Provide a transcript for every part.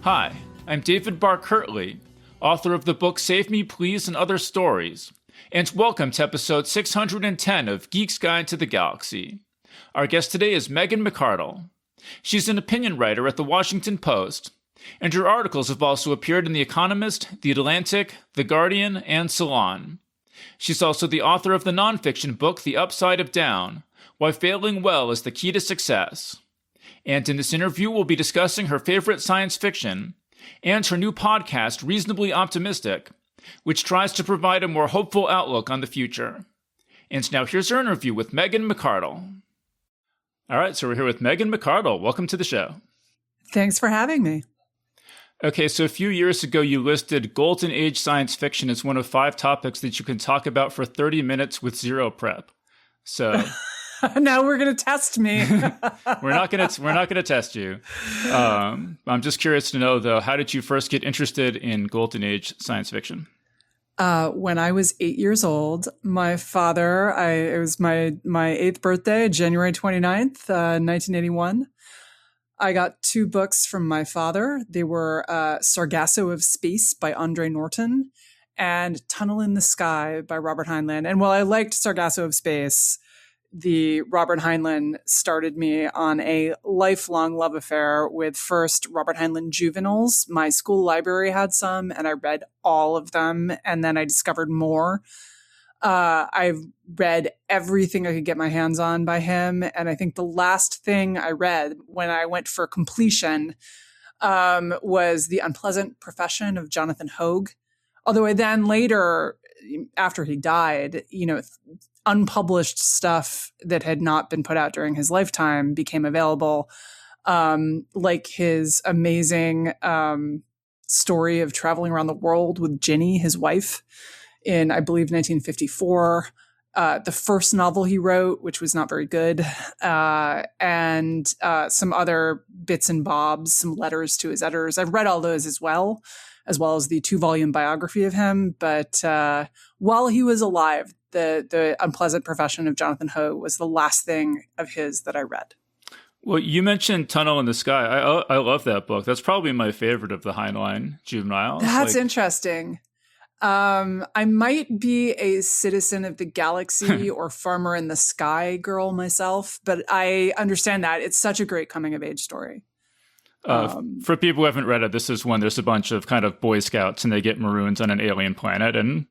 Hi, I'm David Barr Kirtley, author of the book Save Me Please and Other Stories, and welcome to episode 610 of Geek's Guide to the Galaxy. Our guest today is Megan McArdle. She's an opinion writer at The Washington Post, and her articles have also appeared in The Economist, The Atlantic, The Guardian, and Salon. She's also the author of the nonfiction book The Upside of Down, Why Failing Well is the Key to Success. And in this interview, we'll be discussing her favorite science fiction and her new podcast, Reasonably Optimistic, which tries to provide a more hopeful outlook on the future. And now here's our interview with Megan McArdle. All right, so we're here with Megan McArdle. Welcome to the show. Thanks for having me. Okay, so a few years ago, you listed Golden Age science fiction as one of 5 topics that you can talk about for 30 minutes with zero prep. So now we're going to test me. we're not going to test you. I'm just curious to know, though, how did you first get interested in Golden Age science fiction? When I was 8 years old, my father, it was my 8th birthday, January 29th, 1981. I got 2 books from my father. They were Sargasso of Space by Andre Norton and Tunnel in the Sky by Robert Heinlein. And while I liked Sargasso of Space, the Robert Heinlein started me on a lifelong love affair with first Robert Heinlein juveniles. My school library had some, and I read all of them. And then I discovered more. I've read everything I could get my hands on by him. And I think the last thing I read when I went for completion was The Unpleasant Profession of Jonathan Hoag. Although I then later, after he died, unpublished stuff that had not been put out during his lifetime became available, like his amazing story of traveling around the world with Ginny, his wife, in, I believe, 1954. The first novel he wrote, which was not very good, and some other bits and bobs, some letters to his editors. I've read all those as well as the 2-volume biography of him. But while he was alive, the Unpleasant Profession of Jonathan Hoag was the last thing of his that I read. Well, you mentioned Tunnel in the Sky. I love that book. That's probably my favorite of the Heinlein juveniles. That's interesting. I might be a Citizen of the Galaxy or Farmer in the Sky girl myself, but I understand that. It's such a great coming-of-age story. For people who haven't read it, this is when there's a bunch of kind of Boy Scouts and they get marooned on an alien planet and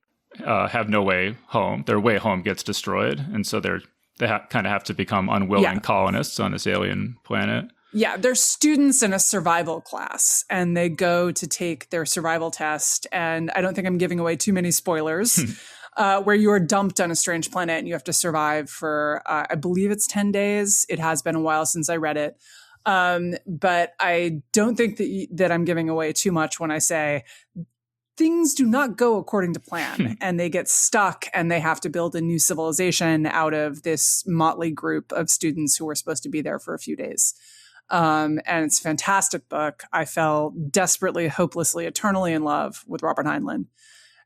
have no way home. Their way home gets destroyed, and so they kind of have to become unwilling colonists on this alien planet. Yeah, they're students in a survival class, and they go to take their survival test. And I don't think I'm giving away too many spoilers, where you are dumped on a strange planet and you have to survive for, I believe it's 10 days. It has been a while since I read it. But I don't think that I'm giving away too much when I say things do not go according to plan, and they get stuck and they have to build a new civilization out of this motley group of students who were supposed to be there for a few days. And it's a fantastic book. I fell desperately, hopelessly, eternally in love with Robert Heinlein.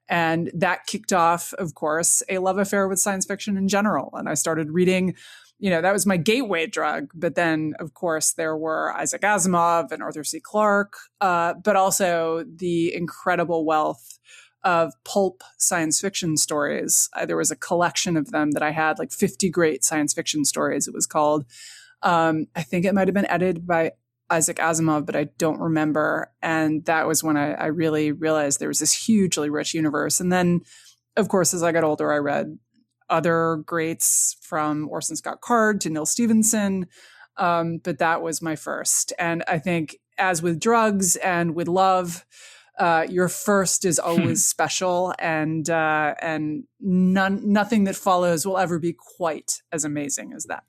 And that kicked off, of course, a love affair with science fiction in general. And I started reading, that was my gateway drug. But then, of course, there were Isaac Asimov and Arthur C. Clarke, but also the incredible wealth of pulp science fiction stories. There was a collection of them that I had, like 50 great science fiction stories, it was called. I think it might have been edited by Isaac Asimov, but I don't remember. And that was when I really realized there was this hugely rich universe. And then, of course, as I got older, I read other greats from Orson Scott Card to Neil Stephenson. But that was my first. And I think, as with drugs and with love, your first is always special, and nothing that follows will ever be quite as amazing as that.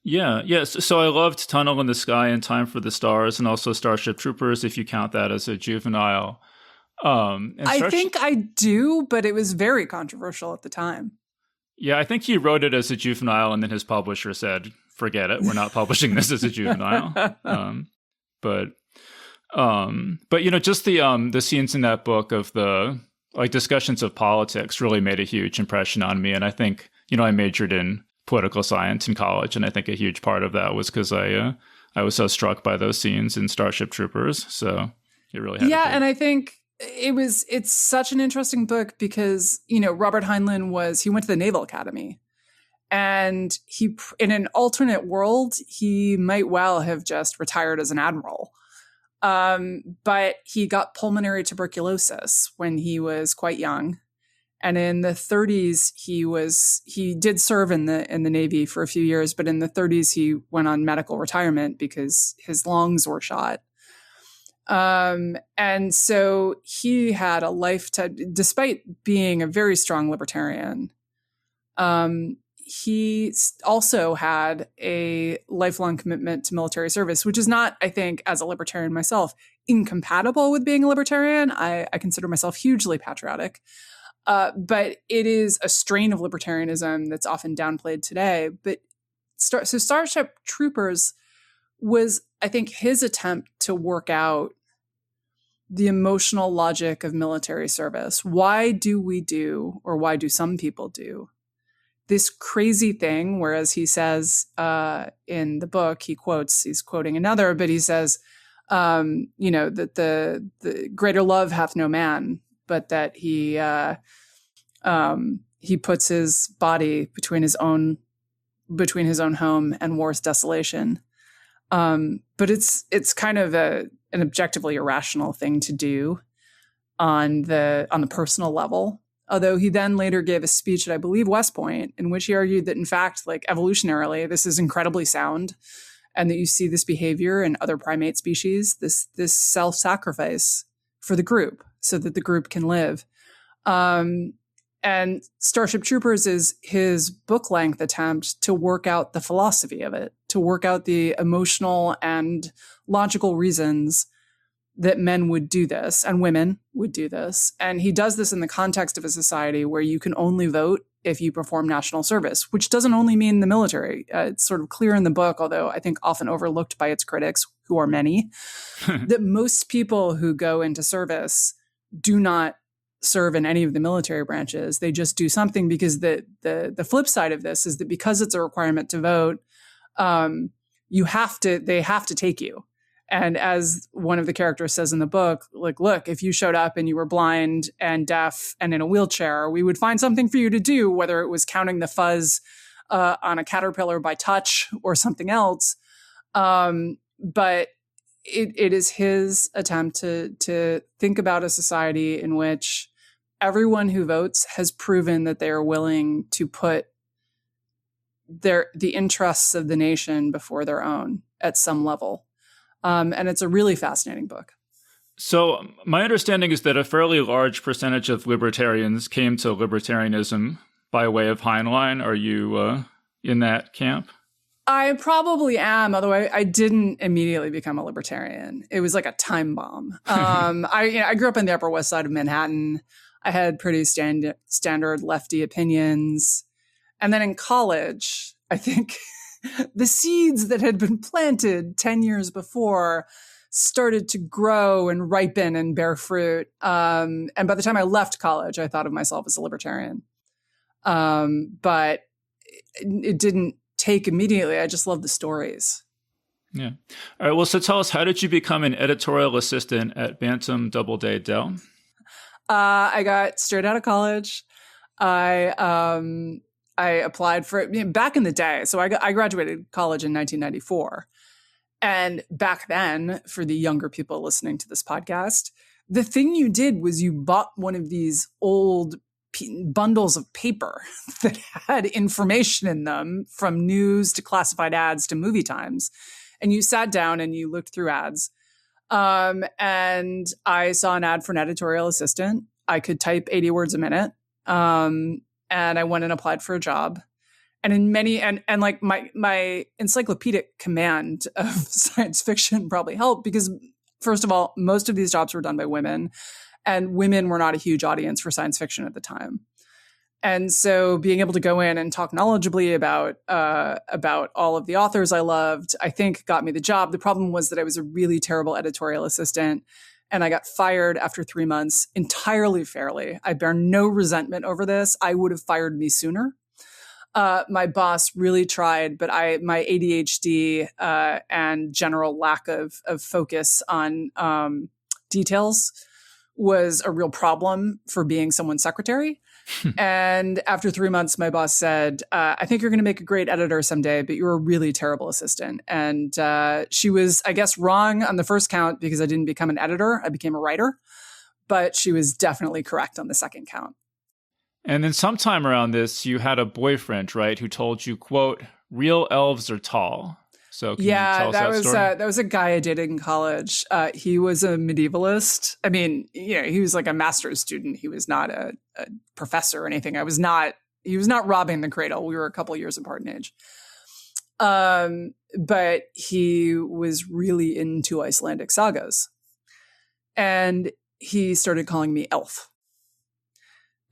Yeah. So I loved Tunnel in the Sky and Time for the Stars, and also Starship Troopers, if you count that as a juvenile. I think I do, but it was very controversial at the time. Yeah, I think he wrote it as a juvenile, and then his publisher said, "Forget it, we're not publishing this as a juvenile." But just the scenes in that book of the discussions of politics really made a huge impression on me, and I think I majored in political science in college, and I think a huge part of that was because I was so struck by those scenes in Starship Troopers. So He really had. Yeah, and I think it's such an interesting book because, Robert Heinlein he went to the Naval Academy, and he, in an alternate world, he might well have just retired as an admiral. But he got pulmonary tuberculosis when he was quite young. And in the 30s, he did serve in the Navy for a few years, but in the 30s, he went on medical retirement because his lungs were shot. And so he had a lifetime, despite being a very strong libertarian, he also had a lifelong commitment to military service, which is not, I think, as a libertarian myself, incompatible with being a libertarian. I consider myself hugely patriotic. But it is a strain of libertarianism that's often downplayed today. But Starship Troopers was, I think, his attempt to work out the emotional logic of military service. Why do we do, or why do some people do, this crazy thing? Whereas he says in the book, he's quoting another, but he says, that the greater love hath no man, but that he puts his body between his own home and war's desolation. But it's kind of an objectively irrational thing to do on the personal level. Although he then later gave a speech at, I believe, West Point, in which he argued that, in fact, like evolutionarily, this is incredibly sound, and that you see this behavior in other primate species, this self-sacrifice for the group so that the group can live. And Starship Troopers is his book-length attempt to work out the philosophy of it, to work out the emotional and logical reasons that men would do this and women would do this. And he does this in the context of a society where you can only vote if you perform national service, which doesn't only mean the military. It's sort of clear in the book, although I think often overlooked by its critics, who are many, that most people who go into service do not serve in any of the military branches. They just do something because the flip side of this is that because it's a requirement to vote, they have to take you. And as one of the characters says in the book, like, look, if you showed up and you were blind and deaf and in a wheelchair, we would find something for you to do, whether it was counting the fuzz on a caterpillar by touch or something else. But it is his attempt to think about a society in which everyone who votes has proven that they are willing to put the interests of the nation before their own at some level. And it's a really fascinating book. So my understanding is that a fairly large percentage of libertarians came to libertarianism by way of Heinlein. Are you in that camp? I probably am, although I didn't immediately become a libertarian. It was like a time bomb. I grew up on the Upper West Side of Manhattan. I had pretty standard lefty opinions. And then in college, I think the seeds that had been planted 10 years before started to grow and ripen and bear fruit. And by the time I left college, I thought of myself as a libertarian. But it didn't take immediately. I just loved the stories. Yeah. All right. Well, so tell us, how did you become an editorial assistant at Bantam Doubleday Dell? I got straight out of college. I applied for it back in the day. So I graduated college in 1994. And back then, for the younger people listening to this podcast, the thing you did was you bought one of these old bundles of paper that had information in them, from news to classified ads to movie times. And you sat down and you looked through ads. And I saw an ad for an editorial assistant. I could type 80 words a minute. And I went and applied for a job. And in many, and like my encyclopedic command of science fiction probably helped, because first of all, most of these jobs were done by women, and women were not a huge audience for science fiction at the time. And so being able to go in and talk knowledgeably about all of the authors I loved, I think got me the job. The problem was that I was a really terrible editorial assistant, and I got fired after 3 months entirely fairly. I bear no resentment over this. I would have fired me sooner. My boss really tried, but my ADHD and general lack of focus on details was a real problem for being someone's secretary. And after 3 months, my boss said, I think you're going to make a great editor someday, but you're a really terrible assistant. And she was, I guess, wrong on the first count because I didn't become an editor. I became a writer. But she was definitely correct on the second count. And then sometime around this, you had a boyfriend, right, who told you, quote, real elves are tall. So can you tell us that story? That was a guy I dated in college. He was a medievalist. I mean, he was like a master's student. He was not a professor or anything. He was not robbing the cradle. We were a couple years apart in age. But he was really into Icelandic sagas. And he started calling me elf.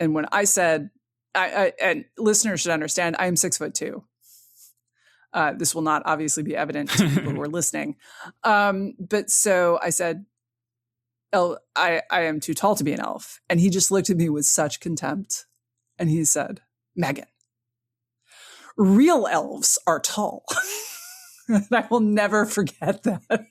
And when I said, and listeners should understand, I am 6'2". This will not obviously be evident to people who are listening. But so I said, I am too tall to be an elf. And he just looked at me with such contempt. And he said, Megan, real elves are tall. And I will never forget that.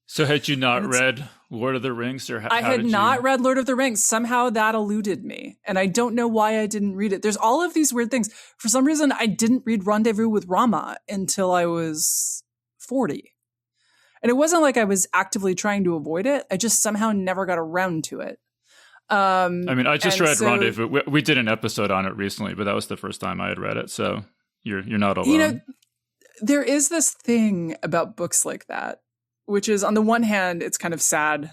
So had you not read Lord of the Rings? I had not read Lord of the Rings. Somehow that eluded me. And I don't know why I didn't read it. There's all of these weird things. For some reason, I didn't read Rendezvous with Rama until I was 40. And it wasn't like I was actively trying to avoid it. I just somehow never got around to it. I mean, I just read Rendezvous. We did an episode on it recently, but that was the first time I had read it. So you're not alone. There is this thing about books like that, which is, on the one hand, it's kind of sad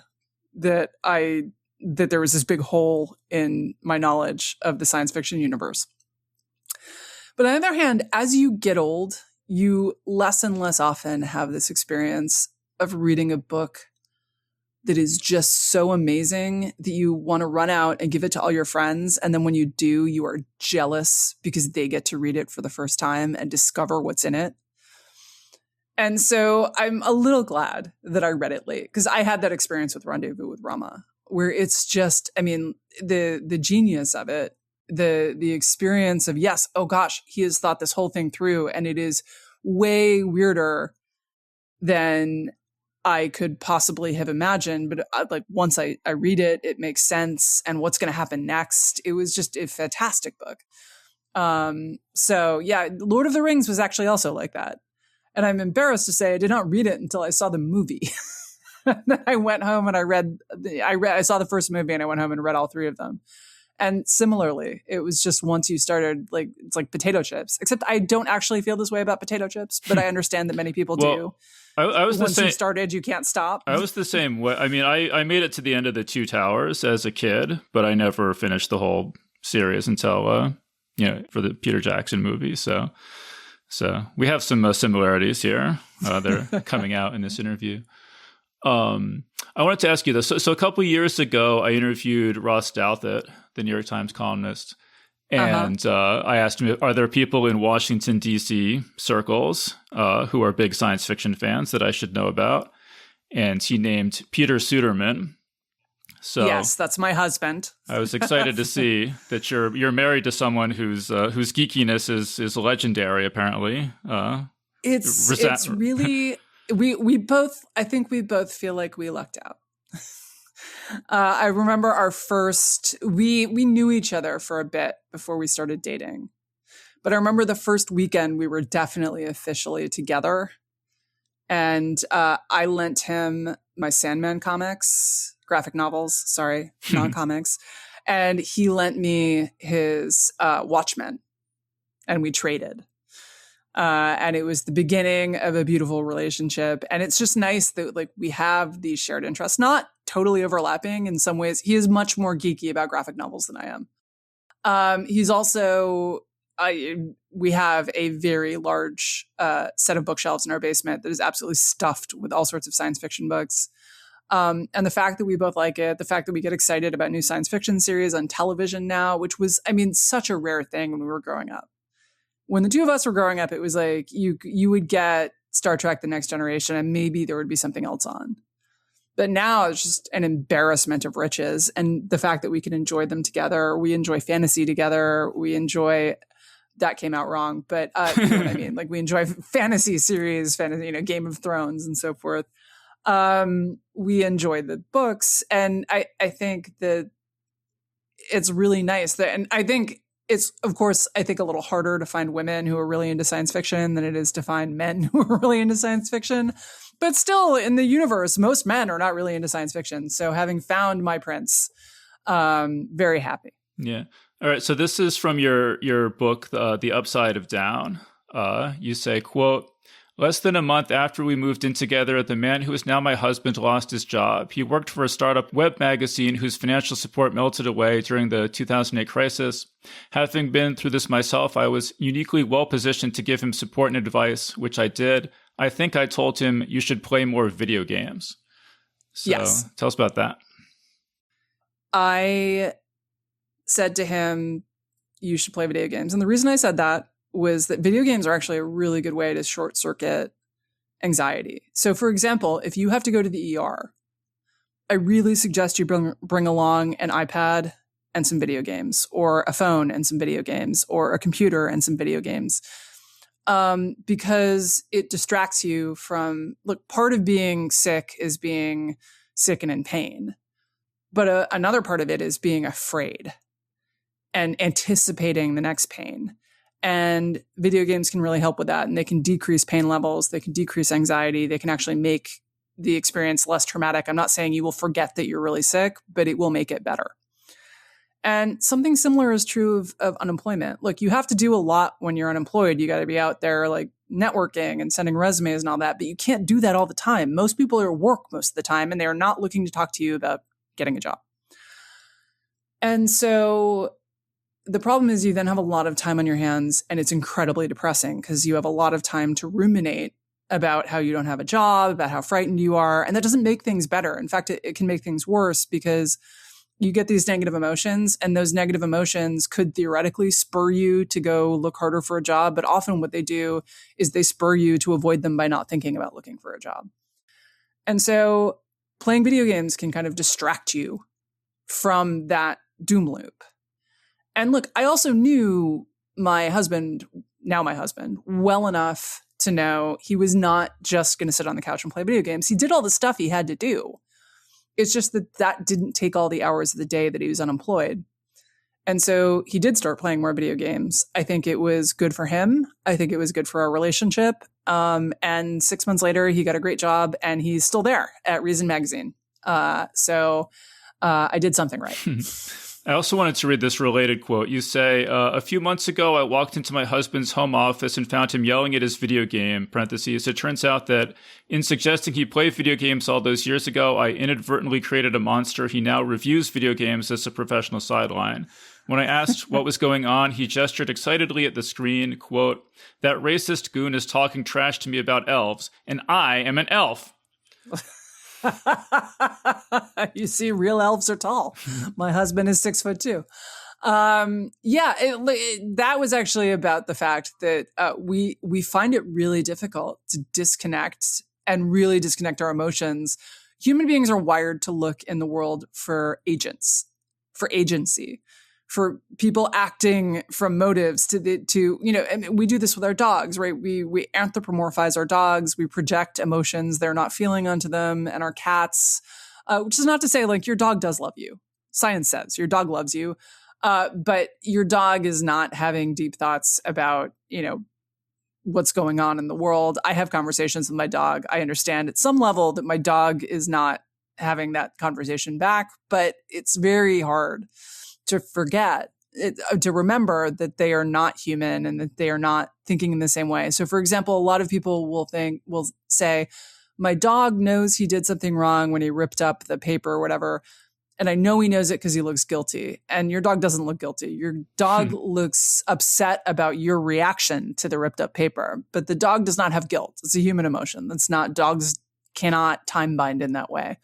that there was this big hole in my knowledge of the science fiction universe. But on the other hand, as you get old, you less and less often have this experience of reading a book that is just so amazing that you want to run out and give it to all your friends. And then when you do, you are jealous because they get to read it for the first time and discover what's in it. And so I'm a little glad that I read it late, because I had that experience with Rendezvous with Rama, where it's just, I mean, the genius of it, the experience of, yes, oh gosh, he has thought this whole thing through, and it is way weirder than I could possibly have imagined. But like, once I read it, it makes sense. And what's going to happen next? It was just a fantastic book. So yeah, Lord of the Rings was actually also like that. And I'm embarrassed to say I did not read it until I saw the movie. Then I went home and I saw the first movie, and I went home and read all three of them. And similarly, it was just, once you started, like, it's like potato chips, except I don't actually feel this way about potato chips, but I understand that many people do. I was Once the same. you started, you can't stop. I was the same way. I mean, I made it to the end of the Two Towers as a kid, but I never finished the whole series until, for the Peter Jackson movie. So we have some similarities here that are coming out in this interview. I wanted to ask you this. So a couple of years ago, I interviewed Ross Douthat, the New York Times columnist, and I asked him, are there people in Washington, D.C. circles who are big science fiction fans that I should know about? And he named Peter Suderman. So yes, that's my husband. I was excited to see that you're married to someone whose geekiness is legendary, apparently. It's really... We both, I think we both feel like we lucked out. I remember our first, we knew each other for a bit before we started dating. But I remember the first weekend we were definitely officially together. And I lent him my Sandman graphic novels, not comics. And he lent me his Watchmen, and we traded. And it was the beginning of a beautiful relationship. And it's just nice that, like, we have these shared interests, not totally overlapping in some ways. He is much more geeky about graphic novels than I am. He's also, we have a very large set of bookshelves in our basement that is absolutely stuffed with all sorts of science fiction books. And the fact that we both like it, the fact that we get excited about new science fiction series on television now, which was, I mean, such a rare thing when we were growing up. When the two of us were growing up, it was like you would get Star Trek: The Next Generation, and maybe there would be something else on. But now it's just an embarrassment of riches. And the fact that we can enjoy them together, we enjoy fantasy together, we enjoy, that came out wrong, but you know what I mean? Like, we enjoy fantasy series, Game of Thrones and so forth. We enjoy the books. And I think that it's really nice that, and I think it's, of course, I think a little harder to find women who are really into science fiction than it is to find men who are really into science fiction. But still, in the universe, most men are not really into science fiction. So having found my prince, very happy. Yeah. All right. So this is from your book, The Upside of Down. You say, quote, "Less than a month after we moved in together, the man who is now my husband lost his job. He worked for a startup web magazine whose financial support melted away during the 2008 crisis. Having been through this myself, I was uniquely well positioned to give him support and advice, which I did. I think I told him, you should play more video games." So Yes. Tell us about that. I said to him, you should play video games. And the reason I said that was that video games are actually a really good way to short circuit anxiety. So for example, if you have to go to the ER, I really suggest you bring along an iPad and some video games, or a phone and some video games, or a computer and some video games. Because it distracts you from, look, part of being sick is being sick and in pain. But another part of it is being afraid and anticipating the next pain. And video games can really help with that. And they can decrease pain levels. They can decrease anxiety. They can actually make the experience less traumatic. I'm not saying you will forget that you're really sick, but it will make it better. And something similar is true of unemployment. Look, you have to do a lot when you're unemployed. You got to be out there like networking and sending resumes and all that, but you can't do that all the time. Most people are at work most of the time, and they're not looking to talk to you about getting a job. And so the problem is you then have a lot of time on your hands, and it's incredibly depressing because you have a lot of time to ruminate about how you don't have a job, about how frightened you are. And that doesn't make things better. In fact, it can make things worse because you get these negative emotions, and those negative emotions could theoretically spur you to go look harder for a job. But often what they do is they spur you to avoid them by not thinking about looking for a job. And so playing video games can kind of distract you from that doom loop. And look, I also knew my husband, now my husband, well enough to know he was not just going to sit on the couch and play video games. He did all the stuff he had to do. It's just that didn't take all the hours of the day that he was unemployed. And so he did start playing more video games. I think it was good for him. I think it was good for our relationship. And 6 months later, he got a great job, and he's still there at Reason Magazine. So I did something right. I also wanted to read this related quote. You say, "A few months ago, I walked into my husband's home office and found him yelling at his video game, parentheses. It turns out that in suggesting he played video games all those years ago, I inadvertently created a monster. He now reviews video games as a professional sideline. When I asked what was going on, he gestured excitedly at the screen, quote, that racist goon is talking trash to me about elves, and I am an elf." You see, real elves are tall. My husband is 6'2". That was actually about the fact that we find it really difficult to disconnect and really disconnect our emotions. Human beings are wired to look in the world for agents, for agency, for people acting from motives and we do this with our dogs, right? We anthropomorphize our dogs. We project emotions they're not feeling onto them, and our cats, which is not to say like your dog does love you. Science says your dog loves you. But your dog is not having deep thoughts about, what's going on in the world. I have conversations with my dog. I understand at some level that my dog is not having that conversation back, but it's very hard to forget, to remember that they are not human and that they are not thinking in the same way. So for example, a lot of people will say, my dog knows he did something wrong when he ripped up the paper or whatever. And I know he knows it because he looks guilty. And your dog doesn't look guilty. Your dog looks upset about your reaction to the ripped up paper. But the dog does not have guilt. It's a human emotion. Dogs cannot time bind in that way.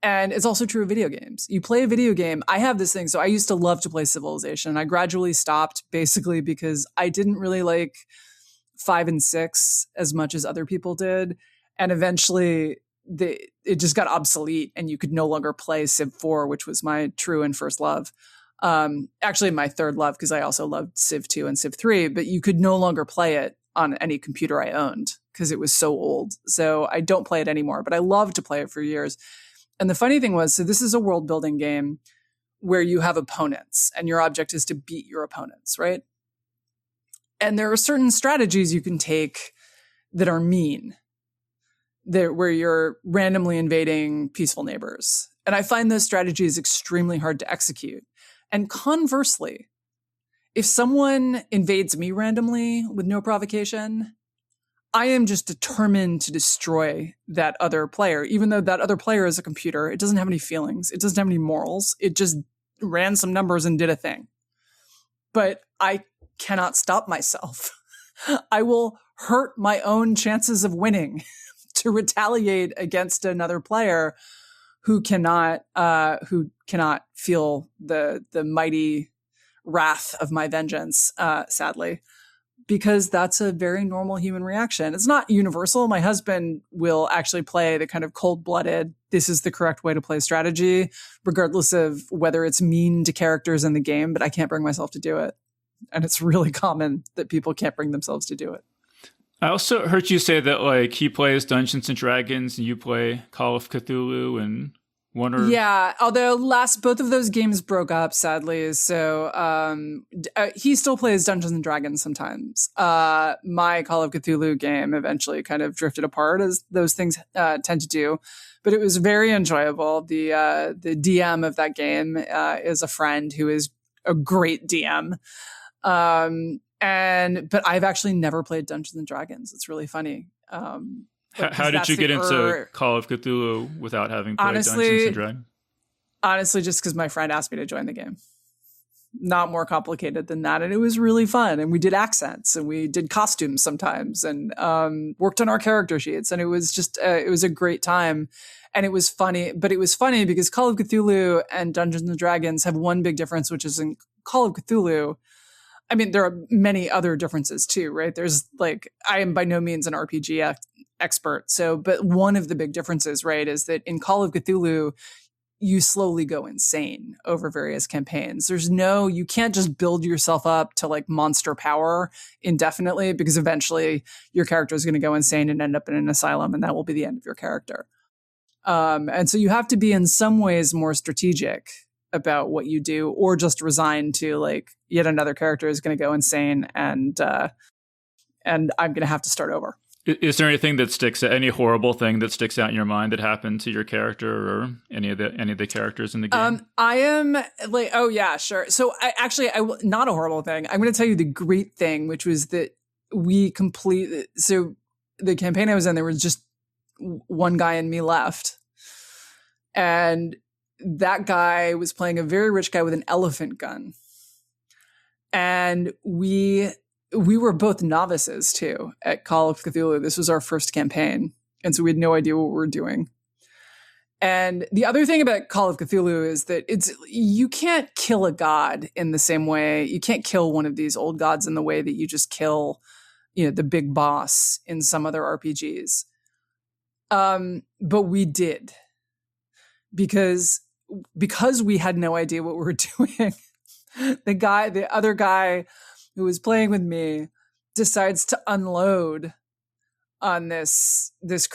And it's also true of video games. You play a video game. I have this thing. So I used to love to play Civilization. I gradually stopped basically because I didn't really like 5 and 6 as much as other people did. And eventually it just got obsolete and you could no longer play Civ 4, which was my true and first love. Actually my third love, because I also loved Civ 2 and Civ 3, but you could no longer play it on any computer I owned because it was so old. So I don't play it anymore, but I loved to play it for years. And the funny thing was, so this is a world building game where you have opponents and your object is to beat your opponents, right? And there are certain strategies you can take that are mean, where you're randomly invading peaceful neighbors. And I find those strategies extremely hard to execute. And conversely, if someone invades me randomly with no provocation, I am just determined to destroy that other player, even though that other player is a computer. It doesn't have any feelings. It doesn't have any morals. It just ran some numbers and did a thing. But I cannot stop myself. I will hurt my own chances of winning to retaliate against another player who cannot feel the mighty wrath of my vengeance, sadly, because that's a very normal human reaction. It's not universal. My husband will actually play the kind of cold-blooded, this is the correct way to play strategy, regardless of whether it's mean to characters in the game, but I can't bring myself to do it. And it's really common that people can't bring themselves to do it. I also heard you say that like he plays Dungeons and Dragons and you play Call of Cthulhu and Yeah, although both of those games broke up, sadly. So he still plays Dungeons and Dragons sometimes. My Call of Cthulhu game eventually kind of drifted apart, as those things tend to do. But it was very enjoyable. The DM of that game is a friend who is a great DM. But I've actually never played Dungeons and Dragons. It's really funny. How did you get into Call of Cthulhu without having played Dungeons and Dragons? Honestly, just because my friend asked me to join the game. Not more complicated than that. And it was really fun. And we did accents and we did costumes sometimes and worked on our character sheets. And it was just, it was a great time. And it was funny. But it was funny because Call of Cthulhu and Dungeons and Dragons have one big difference, which is in Call of Cthulhu, I mean, there are many other differences too, right? There's like, I am by no means an RPG expert. So, but one of the big differences, right, is that in Call of Cthulhu, you slowly go insane over various campaigns. You can't just build yourself up to like monster power indefinitely, because eventually your character is going to go insane and end up in an asylum, and that will be the end of your character. And so you have to be in some ways more strategic about what you do, or just resign to like yet another character is going to go insane and I'm going to have to start over. Is there anything that any horrible thing that sticks out in your mind that happened to your character or any of the characters in the game? I am like, oh yeah, sure. So not a horrible thing. I'm going to tell you the great thing, which was that so the campaign I was in, there was just one guy and me left. And that guy was playing a very rich guy with an elephant gun. And we were both novices too at Call of Cthulhu. This was our first campaign. And so we had no idea what we were doing. And the other thing about Call of Cthulhu is that you can't kill a god in the same way. You can't kill one of these old gods in the way that you just kill, the big boss in some other RPGs. But we did. Because we had no idea what we were doing. The other guy who was playing with me decides to unload on this there's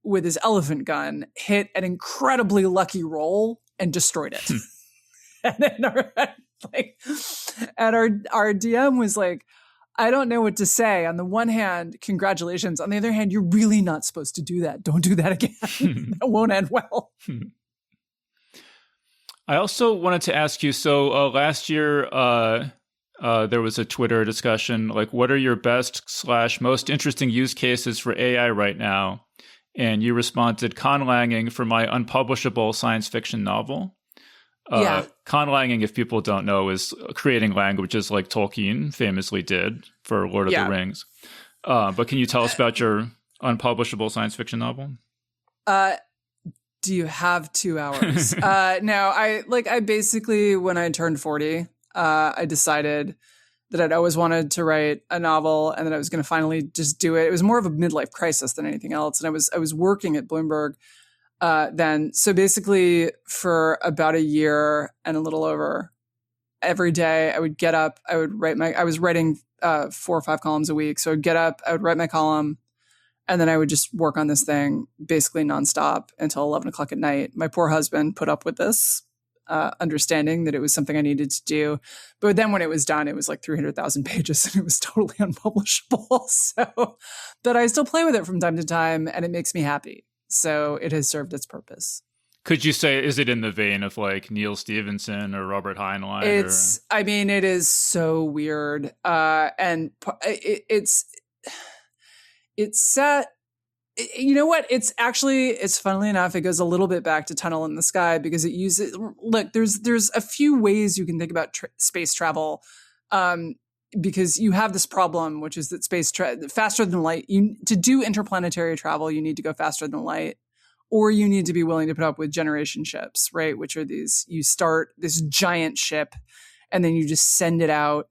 with his elephant gun, hit an incredibly lucky roll, and destroyed it. And then our DM was like, I don't know what to say. On the one hand, congratulations. On the other hand, you're really not supposed to do that. Don't do that again. That won't end well. I also wanted to ask you, so last year there was a Twitter discussion, like, what are your best / most interesting use cases for AI right now? And you responded, conlanging for my unpublishable science fiction novel. Yeah. Conlanging, if people don't know, is creating languages like Tolkien famously did for Lord of the Rings. But can you tell us about your unpublishable science fiction novel? Do you have 2 hours? No, I basically, when I turned 40, I decided that I'd always wanted to write a novel and that I was going to finally just do it. It was more of a midlife crisis than anything else. And I was working at Bloomberg then. So basically for about a year and a little over, every day I would get up, I was writing 4 or 5 columns a week. So I'd get up, I would write my column, And then I would just work on this thing basically nonstop until 11 o'clock at night. My poor husband put up with this, understanding that it was something I needed to do. But then when it was done, it was like 300,000 pages and it was totally unpublishable. So, but I still play with it from time to time and it makes me happy. So it has served its purpose. Could you say, is it in the vein of like Neil Stephenson or Robert Heinlein? I mean, it is so weird. And it's set, you know what? It's funnily enough, it goes a little bit back to Tunnel in the Sky because it uses, look, there's a few ways you can think about space travel. Because you have this problem, which is that faster than light, to do interplanetary travel, you need to go faster than light, or you need to be willing to put up with generation ships, right? Which are these, you start this giant ship and then you just send it out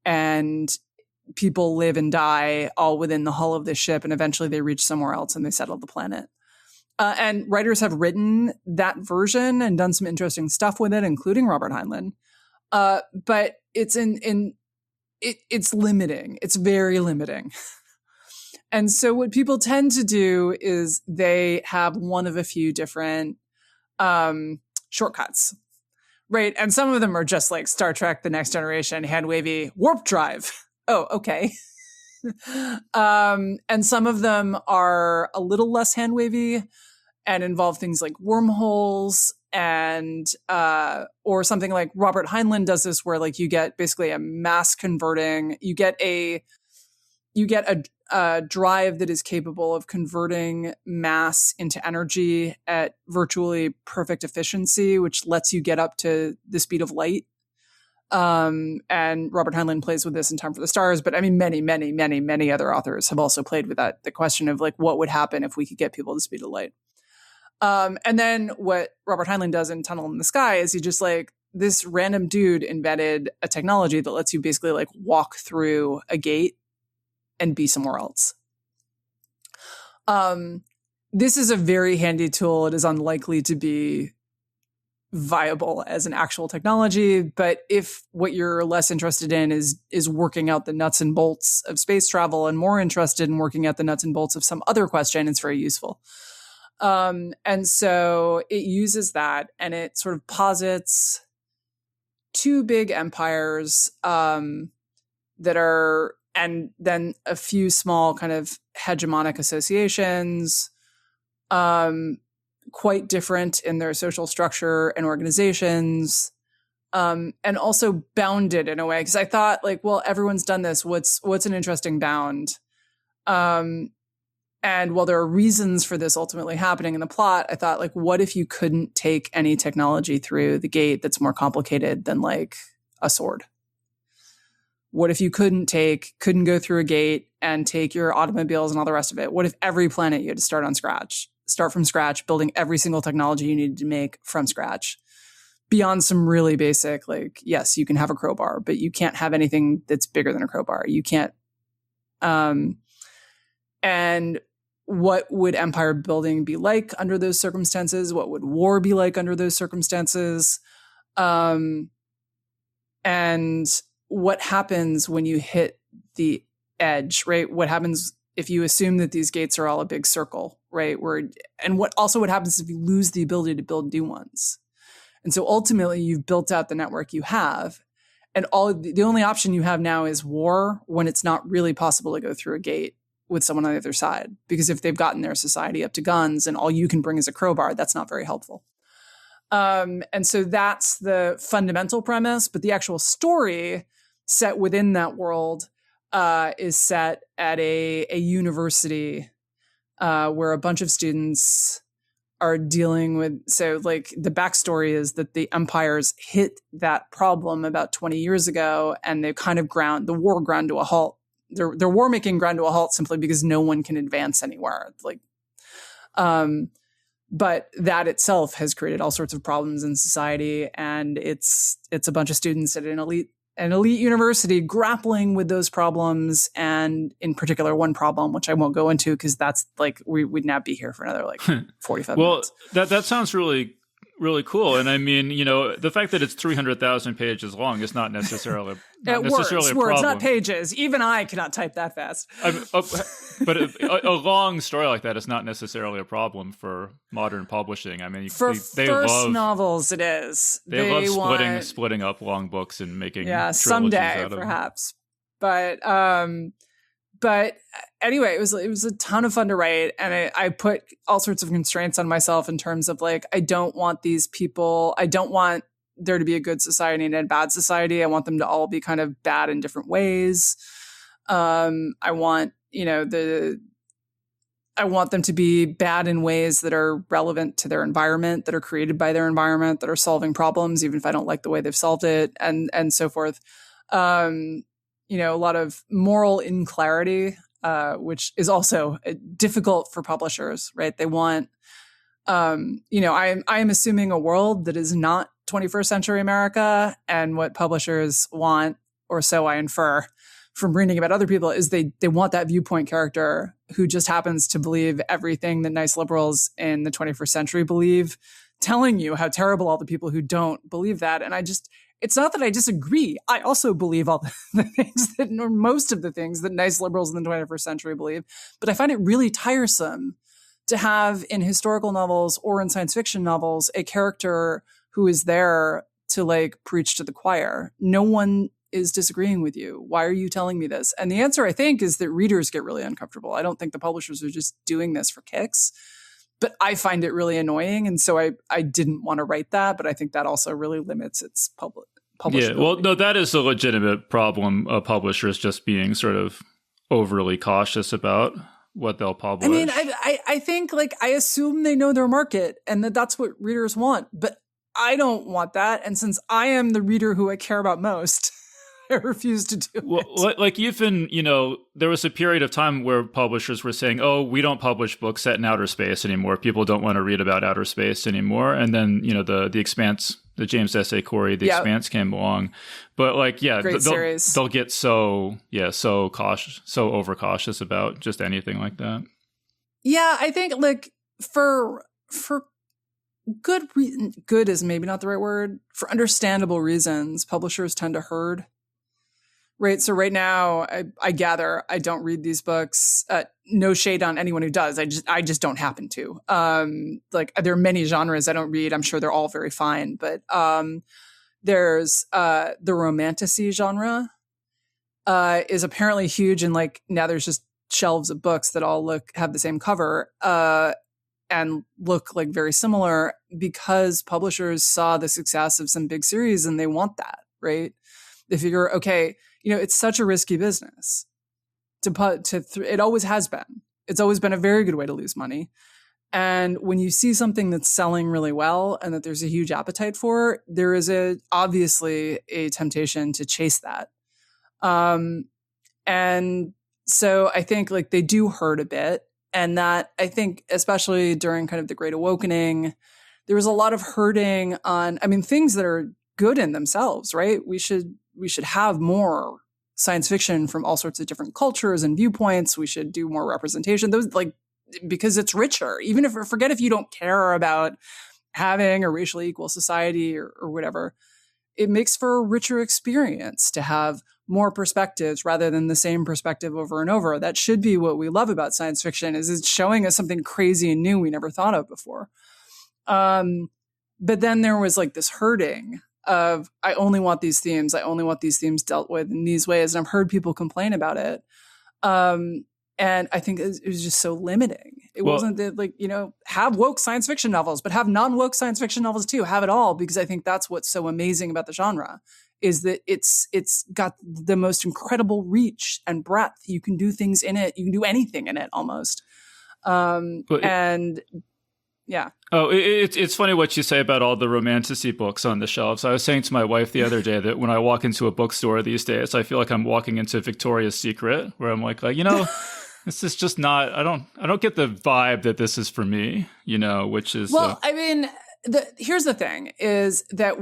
and people live and die all within the hull of this ship. And eventually they reach somewhere else and they settle the planet. And writers have written that version and done some interesting stuff with it, including Robert Heinlein. But it's it's limiting. It's very limiting. And so what people tend to do is they have one of a few different shortcuts, right? And some of them are just like Star Trek, The Next Generation, hand-wavy, warp drive. Oh, okay. And some of them are a little less hand-wavy and involve things like wormholes and or something like Robert Heinlein does this where like you get basically a mass converting, you get a drive that is capable of converting mass into energy at virtually perfect efficiency, which lets you get up to the speed of light. And Robert Heinlein plays with this in Time for the Stars, but I mean, many other authors have also played with that, the question of like, what would happen if we could get people to the speed of light? And then what Robert Heinlein does in Tunnel in the Sky is he just like, this random dude invented a technology that lets you basically like walk through a gate and be somewhere else. This is a very handy tool. It is unlikely to be viable as an actual technology, but if what you're less interested in is working out the nuts and bolts of space travel and more interested in working out the nuts and bolts of some other question, it's very useful. And so it uses that and it sort of posits two big empires that are, and then a few small kind of hegemonic associations, quite different in their social structure and organizations, and also bounded in a way. Because I thought, like, well, everyone's done this. What's an interesting bound? And while there are reasons for this ultimately happening in the plot, I thought, like, what if you couldn't take any technology through the gate that's more complicated than like a sword? What if you couldn't go through a gate and take your automobiles and all the rest of it? What if every planet you had to start from scratch, building every single technology you needed to make from scratch? Beyond some really basic, like, yes, you can have a crowbar, but you can't have anything that's bigger than a crowbar. You can't. And what would empire building be like under those circumstances? What would war be like under those circumstances? And what happens when you hit the edge, right? What happens if you assume that these gates are all a big circle, right? And what happens if you lose the ability to build new ones? And so ultimately you've built out the network you have, and the only option you have now is war, when it's not really possible to go through a gate with someone on the other side, because if they've gotten their society up to guns and all you can bring is a crowbar, that's not very helpful. And so that's the fundamental premise, but the actual story set within that world is set at a university where a bunch of students are dealing with, so like the backstory is that the empires hit that problem about 20 years ago and they kind of the war ground to a halt. Their war making ground to a halt simply because no one can advance anywhere. Like, but that itself has created all sorts of problems in society, and it's a bunch of students at an elite university grappling with those problems, and in particular one problem, which I won't go into because that's like we'd now be here for another like 45 minutes. Well, that sounds really really cool. And I mean, the fact that it's 300,000 pages long is not necessarily words, a problem. Not pages. Even I cannot type that fast. But a long story like that is not necessarily a problem for modern publishing. I mean, for they first love novels, it is. They love splitting up long books and making trilogies someday out of perhaps. But anyway, it was a ton of fun to write, and I put all sorts of constraints on myself in terms of like, I don't want these people. I don't want there to be a good society and a bad society. I want them to all be kind of bad in different ways. I want I want them to be bad in ways that are relevant to their environment, that are created by their environment, that are solving problems, even if I don't like the way they've solved it, and so forth. A lot of moral inclarity, which is also difficult for publishers, right? They want, I am assuming a world that is not 21st century America, and what publishers want, or so I infer from reading about other people, is they want that viewpoint character who just happens to believe everything that nice liberals in the 21st century believe, telling you how terrible all the people who don't believe that. And it's not that I disagree. I also believe all the things or most of the things that nice liberals in the 21st century believe. But I find it really tiresome to have in historical novels or in science fiction novels a character who is there to like preach to the choir. No one is disagreeing with you. Why are you telling me this? And the answer, I think, is that readers get really uncomfortable. I don't think the publishers are just doing this for kicks. But I find it really annoying, and so I didn't want to write that, but I think that also really limits its publishability. Yeah, well, no, that is a legitimate problem of publishers just being sort of overly cautious about what they'll publish. I mean, I think, like, I assume they know their market, and that's what readers want, but I don't want that, and since I am the reader who I care about most, I refuse to do it. Like even, there was a period of time where publishers were saying, oh, we don't publish books set in outer space anymore. People don't want to read about outer space anymore. And then, the Expanse, the James S.A. Corey, The Expanse came along. But they'll get so cautious, so overcautious about just anything like that. Yeah, I think like for good is maybe not the right word. For understandable reasons, publishers tend to herd. Right. So right now, I gather I don't read these books. No shade on anyone who does. I just don't happen to. There are many genres I don't read. I'm sure they're all very fine. But there's the romantasy genre is apparently huge. And like now there's just shelves of books that all have the same cover and look like very similar because publishers saw the success of some big series and they want that. Right. They figure, okay, it's such a risky business it always has been. It's always been a very good way to lose money. And when you see something that's selling really well and that there's a huge appetite for, there is obviously a temptation to chase that. And so I think like they do hurt a bit. And that I think, especially during kind of the Great Awakening, there was a lot of hurting on, things that are good in themselves, right? We should have more science fiction from all sorts of different cultures and viewpoints. We should do more representation. Those because it's richer. Even forget if you don't care about having a racially equal society or whatever, it makes for a richer experience to have more perspectives rather than the same perspective over and over. That should be what we love about science fiction is it's showing us something crazy and new we never thought of before. But then there was like this herding of I only want these themes dealt with in these ways. And I've heard people complain about it. And I think it was just so limiting. It wasn't that have woke science fiction novels, but have non-woke science fiction novels too. Have it all, because I think that's what's so amazing about the genre is that it's got the most incredible reach and breadth. You can do things in it. You can do anything in it almost. Yeah. Oh, it's funny what you say about all the romantasy books on the shelves. I was saying to my wife the other day that when I walk into a bookstore these days, I feel like I'm walking into Victoria's Secret, where I'm like this is just not. I don't get the vibe that this is for me. Which is here's the thing: is that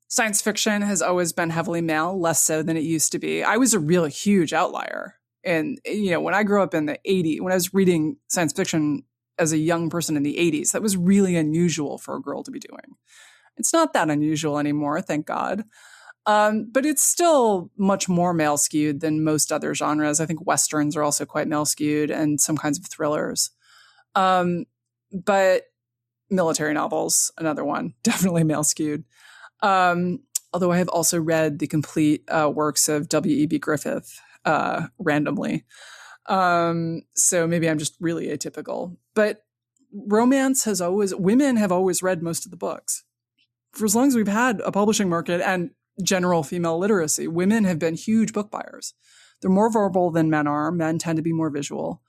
science fiction has always been heavily male, less so than it used to be. I was a real huge outlier, and when I grew up in the '80s, when I was reading science fiction as a young person in the 80s. That was really unusual for a girl to be doing. It's not that unusual anymore, thank God. But it's still much more male skewed than most other genres. I think Westerns are also quite male skewed, and some kinds of thrillers. But military novels, another one, definitely male skewed. Although I have also read the complete works of W.E.B. Griffith randomly. So maybe I'm just really atypical. But women have always read most of the books. For as long as we've had a publishing market and general female literacy, women have been huge book buyers. They're more verbal than men are. Men tend to be more visual.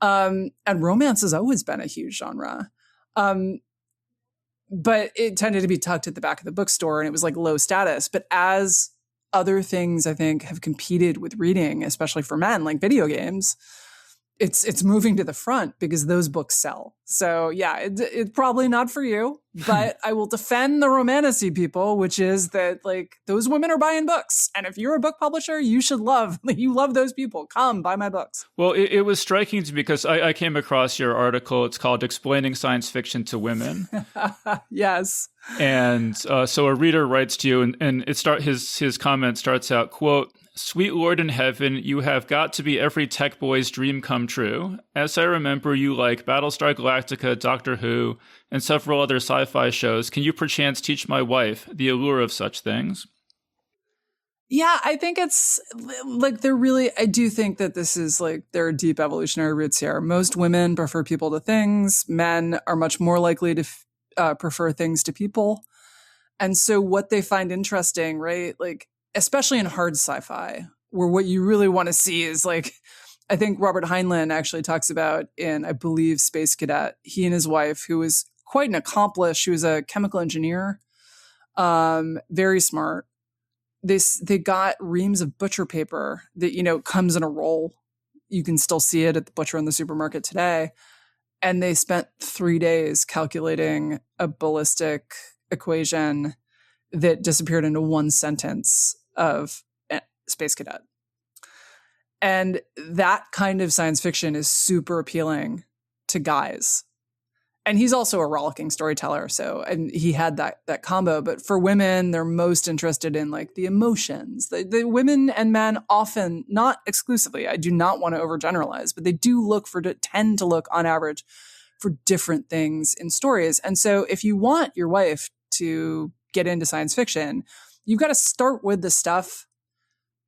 And romance has always been a huge genre. But it tended to be tucked at the back of the bookstore, and it was like low status. But as other things, I think, have competed with reading, especially for men, like video games, it's moving to the front because those books sell. So yeah, it's probably not for you, but I will defend the romantasy people, which is that like those women are buying books. And if you're a book publisher, you love those people. Come buy my books. Well, it was striking to me because I came across your article. It's called Explaining Science Fiction to Women. Yes. And so a reader writes to you and his comment starts out, quote, "Sweet Lord in heaven, you have got to be every tech boy's dream come true. As I remember, you like Battlestar Galactica, Doctor Who, and several other sci-fi shows. Can you perchance teach my wife the allure of such things?" Yeah, I think it's like I do think that this is like there are deep evolutionary roots here. Most women prefer people to things. Men are much more likely to prefer things to people. And so what they find interesting, right? Like, especially in hard sci-fi, where what you really want to see is like, I think Robert Heinlein actually talks about in, I believe, Space Cadet, he and his wife, who was quite an accomplished, she was a chemical engineer, very smart. They got reams of butcher paper that, comes in a roll. You can still see it at the butcher in the supermarket today. And they spent 3 days calculating a ballistic equation that disappeared into one sentence of Space Cadet. And that kind of science fiction is super appealing to guys. And he's also a rollicking storyteller, and he had that combo. But for women, they're most interested in like the emotions. The women and men often, not exclusively, I do not want to overgeneralize, but they tend to look on average for different things in stories. And so if you want your wife to get into science fiction, you've got to start with the stuff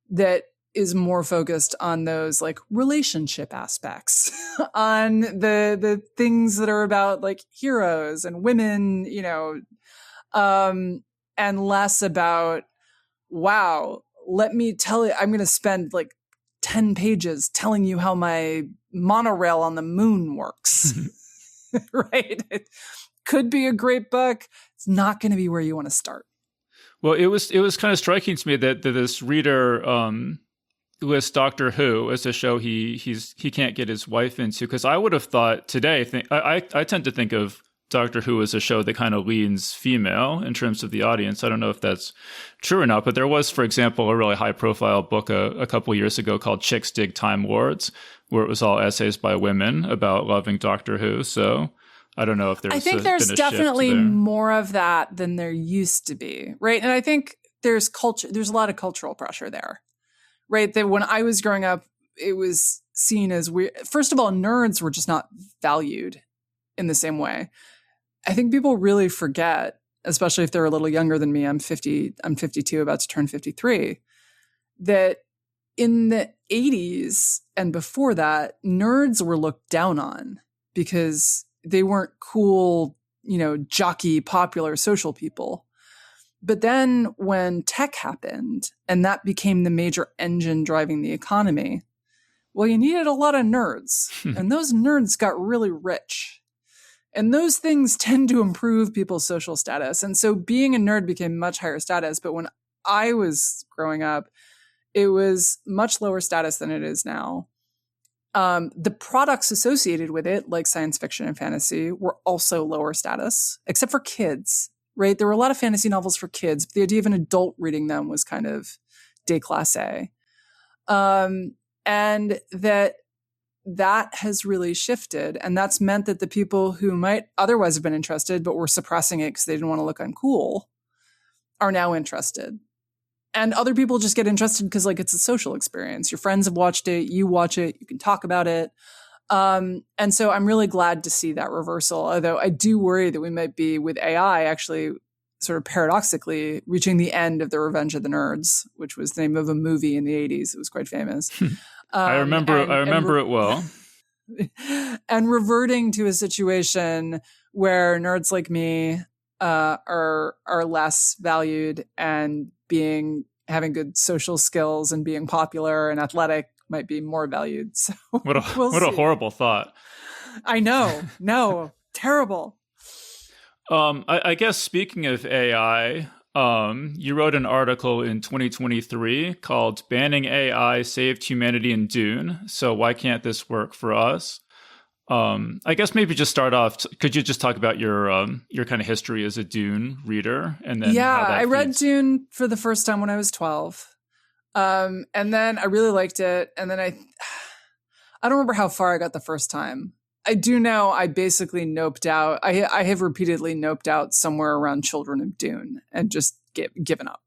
that is more focused on those like relationship aspects, on the things that are about like heroes and women, and less about, wow, let me tell you, I'm going to spend like 10 pages telling you how my monorail on the moon works, right? It could be a great book. It's not going to be where you want to start. Well, it was kind of striking to me that this reader lists Doctor Who as a show he can't get his wife into, because I would have thought today, I tend to think of Doctor Who as a show that kind of leans female in terms of the audience. I don't know if that's true or not, but there was, for example, a really high-profile book a couple years ago called Chicks Dig Time Lords, where it was all essays by women about loving Doctor Who. So I don't know if there's. I think there's definitely more of that than there used to be, right? And I think there's a lot of cultural pressure there, right? That when I was growing up, it was seen as weird. First of all, nerds were just not valued in the same way. I think people really forget, especially if they're a little younger than me. I'm 52, about to turn 53, that in the 80s and before that, nerds were looked down on because they weren't cool, jockey, popular social people. But then when tech happened and that became the major engine driving the economy, well, you needed a lot of nerds. And those nerds got really rich. And those things tend to improve people's social status. And so being a nerd became much higher status. But when I was growing up, it was much lower status than it is now. The products associated with it, like science fiction and fantasy, were also lower status, except for kids, right? There were a lot of fantasy novels for kids, but the idea of an adult reading them was kind of déclassé. And that that has really shifted. And that's meant that the people who might otherwise have been interested, but were suppressing it because they didn't want to look uncool, are now interested. And other people just get interested because like it's a social experience. Your friends have watched it, you watch it, you can talk about it. And so I'm really glad to see that reversal. Although I do worry that we might be, with AI, actually sort of paradoxically reaching the end of the Revenge of the Nerds, which was the name of a movie in the 80s. It was quite famous. I remember it well. And reverting to a situation where nerds like me are less valued, and having good social skills and being popular and athletic might be more valued. So what a horrible thought. I know. No, terrible. I guess speaking of AI, you wrote an article in 2023 called "Banning AI Saved Humanity in Dune." So why can't this work for us? I guess maybe just start off. Could you just talk about your kind of history as a Dune reader, and then I read Dune for the first time when I was 12, and then I really liked it, and then I don't remember how far I got the first time. I do know I basically noped out. I have repeatedly noped out somewhere around Children of Dune and just given up,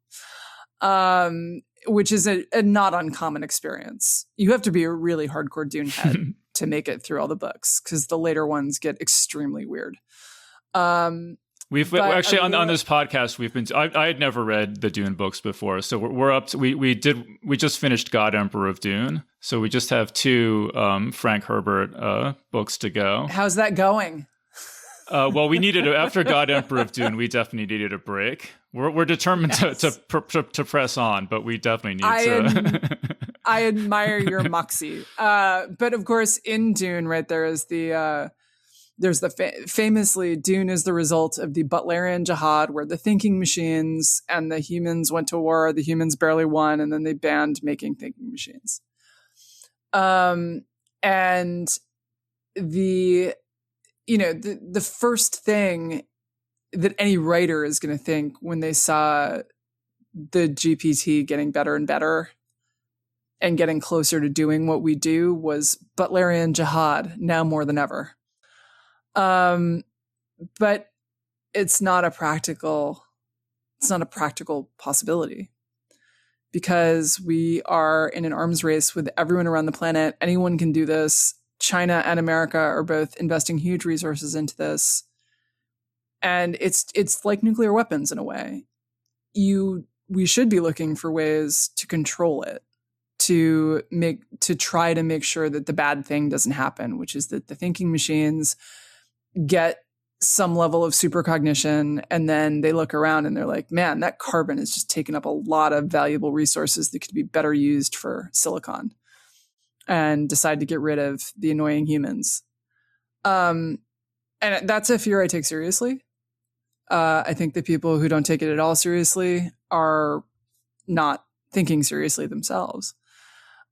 which is a not uncommon experience. You have to be a really hardcore Dune head to make it through all the books, because the later ones get extremely weird. We've actually on this podcast I had never read the Dune books before, so we're up to we just finished God Emperor of Dune, so we just have 2 Frank Herbert books to go. How's that going? Well, we needed after God Emperor of Dune, we definitely needed a break. We're determined to press on, but we definitely need to. I admire your moxie, but of course, in Dune, right, there's the famously, Dune is the result of the Butlerian Jihad, where the thinking machines and the humans went to war. The humans barely won, and then they banned making thinking machines. And the first thing that any writer is going to think when they saw the GPT getting better and better and getting closer to doing what we do was Butlerian Jihad, now more than ever. But it's not a practical possibility, because we are in an arms race with everyone around the planet. Anyone can do this. China and America are both investing huge resources into this. And it's like nuclear weapons in a way. We should be looking for ways to control it, to try to make sure that the bad thing doesn't happen, which is that the thinking machines get some level of supercognition, and then they look around and they're like, man, that carbon is just taking up a lot of valuable resources that could be better used for silicon, and decide to get rid of the annoying humans. And that's a fear I take seriously. I think the people who don't take it at all seriously are not thinking seriously themselves.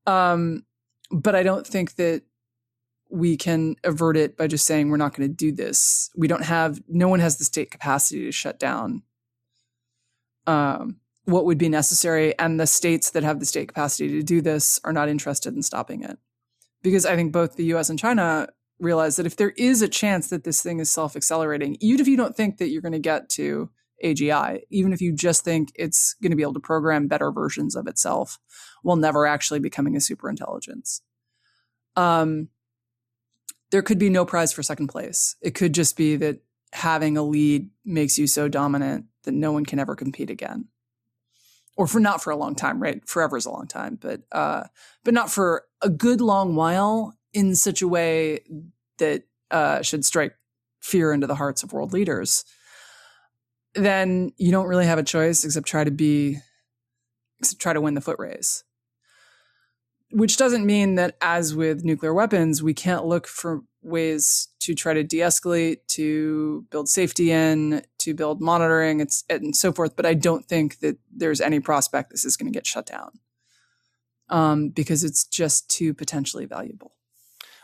But I don't think that we can avert it by just saying we're not going to do this. No one has the state capacity to shut down what would be necessary. And the states that have the state capacity to do this are not interested in stopping it. Because I think both the US and China realize that if there is a chance that this thing is self-accelerating, even if you don't think that you're going to get to AGI, even if you just think it's going to be able to program better versions of itself while never actually becoming a superintelligence, there could be no prize for second place. It could just be that having a lead makes you so dominant that no one can ever compete again. Or not for a long time, right? Forever is a long time, but not for a good long while, in such a way that should strike fear into the hearts of world leaders. Then you don't really have a choice except try to win the foot race. Which doesn't mean that, as with nuclear weapons, we can't look for ways to try to de-escalate, to build safety in, to build monitoring, and so forth. But I don't think that there's any prospect this is going to get shut down, because it's just too potentially valuable.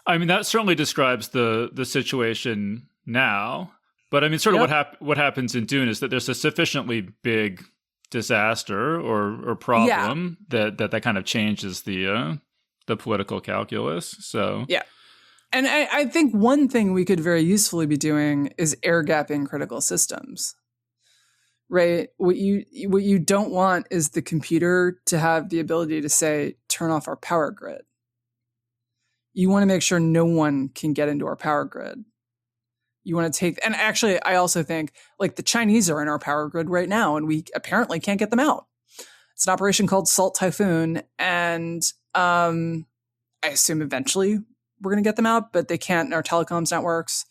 I mean, that certainly describes the situation now. But I mean, sort of what happens in Dune is that there's a sufficiently big disaster or problem that kind of changes the the political calculus. So yeah. And I think one thing we could very usefully be doing is air gapping critical systems, right? What you don't want is the computer to have the ability to say, turn off our power grid. You want to make sure no one can get into our power grid. You want to take, and actually, I also think like the Chinese are in our power grid right now, and we apparently can't get them out. It's an operation called Salt Typhoon, and I assume eventually we're going to get them out, but they can't in our telecoms networks.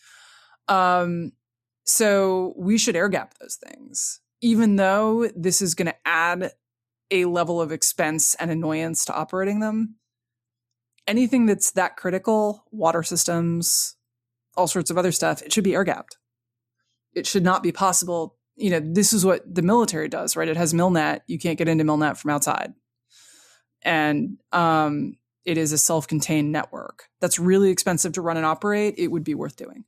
So we should air gap those things, even though this is going to add a level of expense and annoyance to operating them. Anything that's that critical, water systems, all sorts of other stuff, it should be air gapped. It should not be possible. This is what the military does, right? It has MilNet. You can't get into MilNet from outside. And it is a self-contained network. That's really expensive to run and operate. It would be worth doing.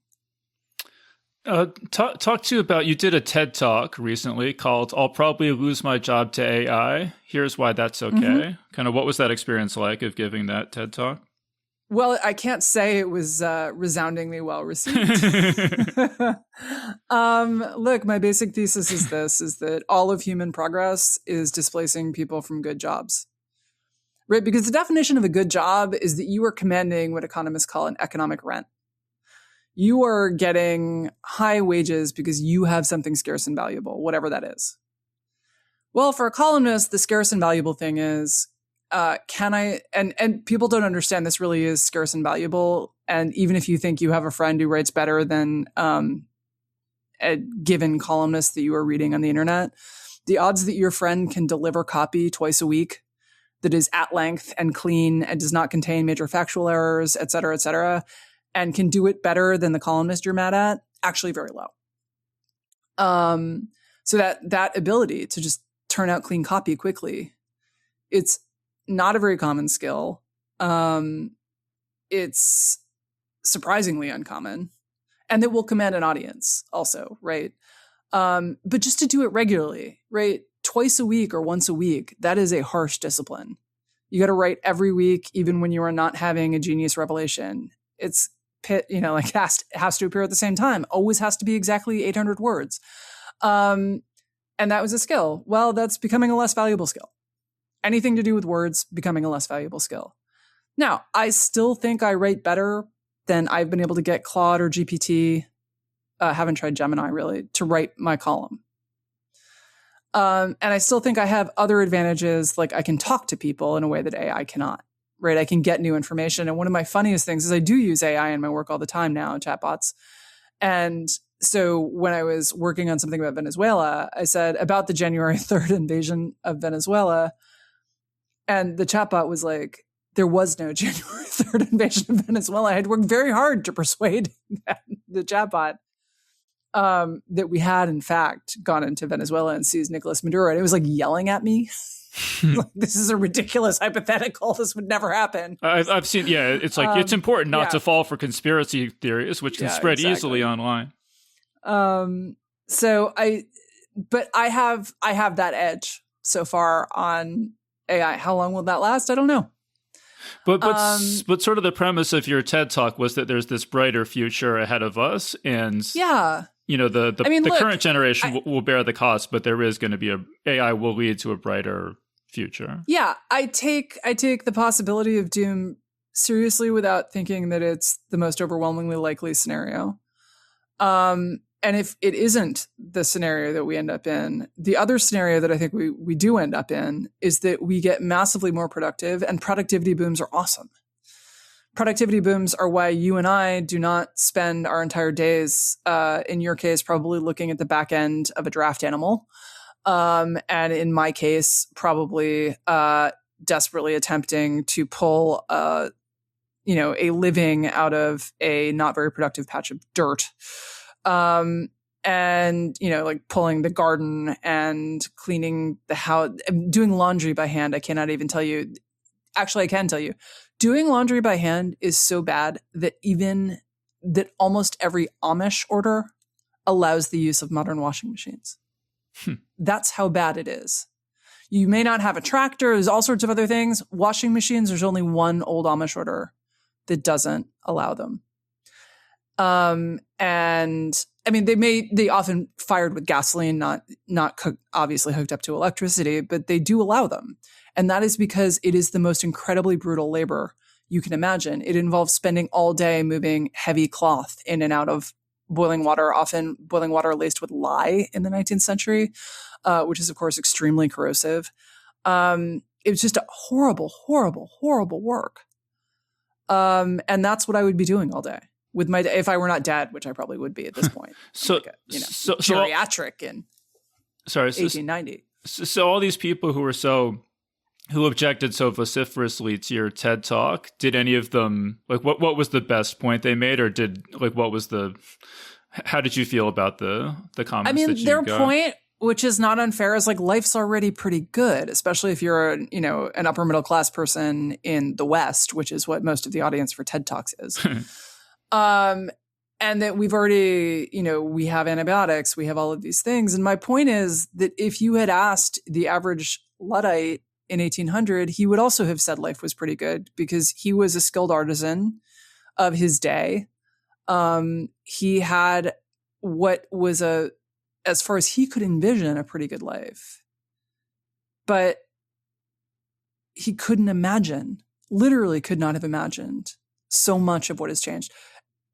Talk to you about, you did a TED Talk recently called I'll Probably Lose My Job to AI. Here's Why That's Okay. Mm-hmm. Kind of what was that experience like of giving that TED Talk? Well, I can't say it was resoundingly well received. Look, my basic thesis is that all of human progress is displacing people from good jobs. Right? Because the definition of a good job is that you are commanding what economists call an economic rent. You are getting high wages because you have something scarce and valuable, whatever that is. Well, for a columnist, the scarce and valuable thing is, and people don't understand this really is scarce and valuable. And even if you think you have a friend who writes better than a given columnist that you are reading on the internet, the odds that your friend can deliver copy twice a week that is at length and clean and does not contain major factual errors, et cetera, and can do it better than the columnist you're mad at, actually very low. So that ability to just turn out clean copy quickly, it's not a very common skill. It's surprisingly uncommon, and it will command an audience also, right? But just to do it regularly, right? Twice a week or once a week, that is a harsh discipline. You got to write every week, even when you are not having a genius revelation. It's has to appear at the same time. Always has to be exactly 800 words. And that was a skill. Well, that's becoming a less valuable skill. Anything to do with words becoming a less valuable skill. Now, I still think I write better than I've been able to get Claude or GPT. Haven't tried Gemini really to write my column. And I still think I have other advantages, like I can talk to people in a way that AI cannot, right? I can get new information. And one of my funniest things is I do use AI in my work all the time now, chatbots. And so when I was working on something about Venezuela, I said about the January 3rd invasion of Venezuela. And the chatbot was like, there was no January 3rd invasion of Venezuela. I had worked very hard to persuade the chatbot that we had, in fact, gone into Venezuela and seized Nicolas Maduro. And it was like yelling at me. Like, this is a ridiculous hypothetical. This would never happen. I've seen, it's like, it's important not to fall for conspiracy theories, which can spread easily online. But I have that edge so far on AI. How long will that last? I don't know. But sort of the premise of your TED Talk was that there's this brighter future ahead of us, and the current generation will bear the cost, but there is going to be AI will lead to a brighter future. Yeah, I take the possibility of doom seriously without thinking that it's the most overwhelmingly likely scenario. And if it isn't the scenario that we end up in, the other scenario that I think we do end up in is that we get massively more productive, and productivity booms are awesome. Productivity booms are why you and I do not spend our entire days, in your case, probably looking at the back end of a draft animal. And in my case, probably desperately attempting to pull a living out of a not very productive patch of dirt. And, like pulling the garden and cleaning the house, doing laundry by hand. I cannot even tell you. Actually, I can tell you. Doing laundry by hand is so bad that almost every Amish order allows the use of modern washing machines. That's how bad it is. You may not have a tractor. There's all sorts of other things. Washing machines, there's only one old Amish order that doesn't allow them. And I mean, they often fired with gasoline, not obviously hooked up to electricity, but they do allow them. And that is because it is the most incredibly brutal labor you can imagine. It involves spending all day moving heavy cloth in and out of boiling water, often boiling water laced with lye in the 19th century, which is, of course, extremely corrosive. It was just a horrible, horrible, horrible work. And that's what I would be doing all day with my day if I were not dead, which I probably would be at this point. So, like geriatric in 1890. So all these people who objected so vociferously to your TED Talk, did any of them, like, what was the best point they made, or how did you feel about the comments? I mean, that you their got? point, which is not unfair, is like life's already pretty good, especially if you're an upper middle class person in the West, which is what most of the audience for TED Talks is. And that we've already, we have antibiotics, we have all of these things. And my point is that if you had asked the average Luddite in 1800, he would also have said life was pretty good because he was a skilled artisan of his day. He had what was as far as he could envision, a pretty good life. But he couldn't imagine, literally could not have imagined so much of what has changed.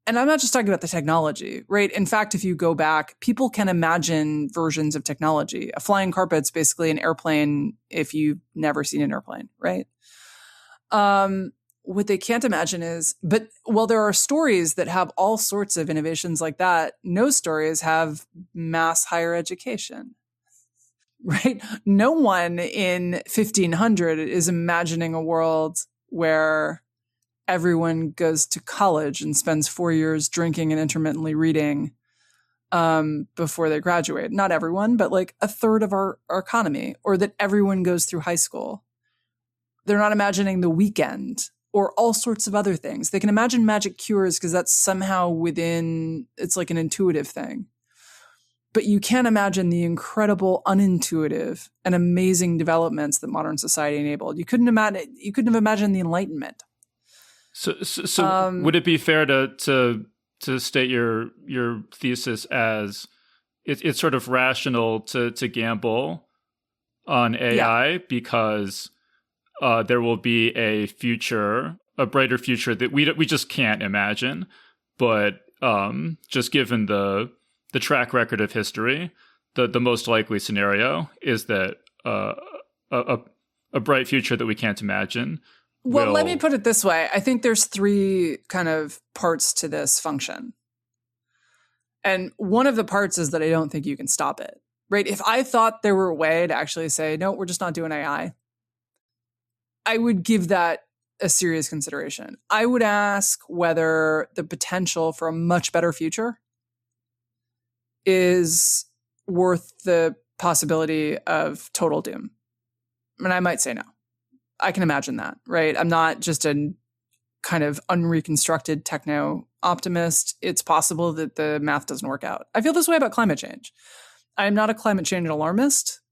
And I'm not just talking about the technology, right? In fact, if you go back, people can imagine versions of technology. A flying carpet's basically an airplane if you've never seen an airplane, right? What they can't imagine is, but while there are stories that have all sorts of innovations like that, no stories have mass higher education, right? No one in 1500 is imagining a world where everyone goes to college and spends 4 years drinking and intermittently reading before they graduate. Not everyone, but like a third of our economy, or that everyone goes through high school. They're not imagining the weekend or all sorts of other things. They can imagine magic cures because that's somehow it's like an intuitive thing. But you can't imagine the incredible, unintuitive, and amazing developments that modern society enabled. You couldn't have imagined the Enlightenment. So would it be fair to state your thesis as it's sort of rational to gamble on AI because there will be a brighter future that we just can't imagine, but just given the track record of history, the most likely scenario is that a bright future that we can't imagine. Well, let me put it this way. I think there's three kind of parts to this function. And one of the parts is that I don't think you can stop it, right? If I thought there were a way to actually say, no, we're just not doing AI, I would give that a serious consideration. I would ask whether the potential for a much better future is worth the possibility of total doom. And I might say no. I can imagine that, right? I'm not just a kind of unreconstructed techno optimist. It's possible that the math doesn't work out. I feel this way about climate change. I'm not a climate change alarmist.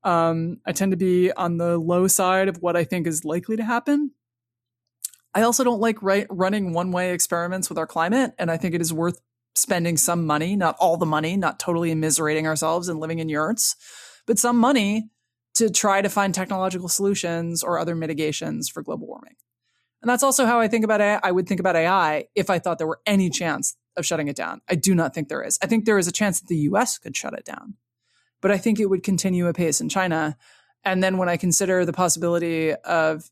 I tend to be on the low side of what I think is likely to happen. I also don't like running one-way experiments with our climate, and I think it is worth spending some money, not all the money, not totally immiserating ourselves and living in yurts, but some money to try to find technological solutions or other mitigations for global warming. And that's also how I think about AI. I would think about AI if I thought there were any chance of shutting it down. I do not think there is. I think there is a chance that the US could shut it down, but I think it would continue apace in China. And then when I consider the possibility of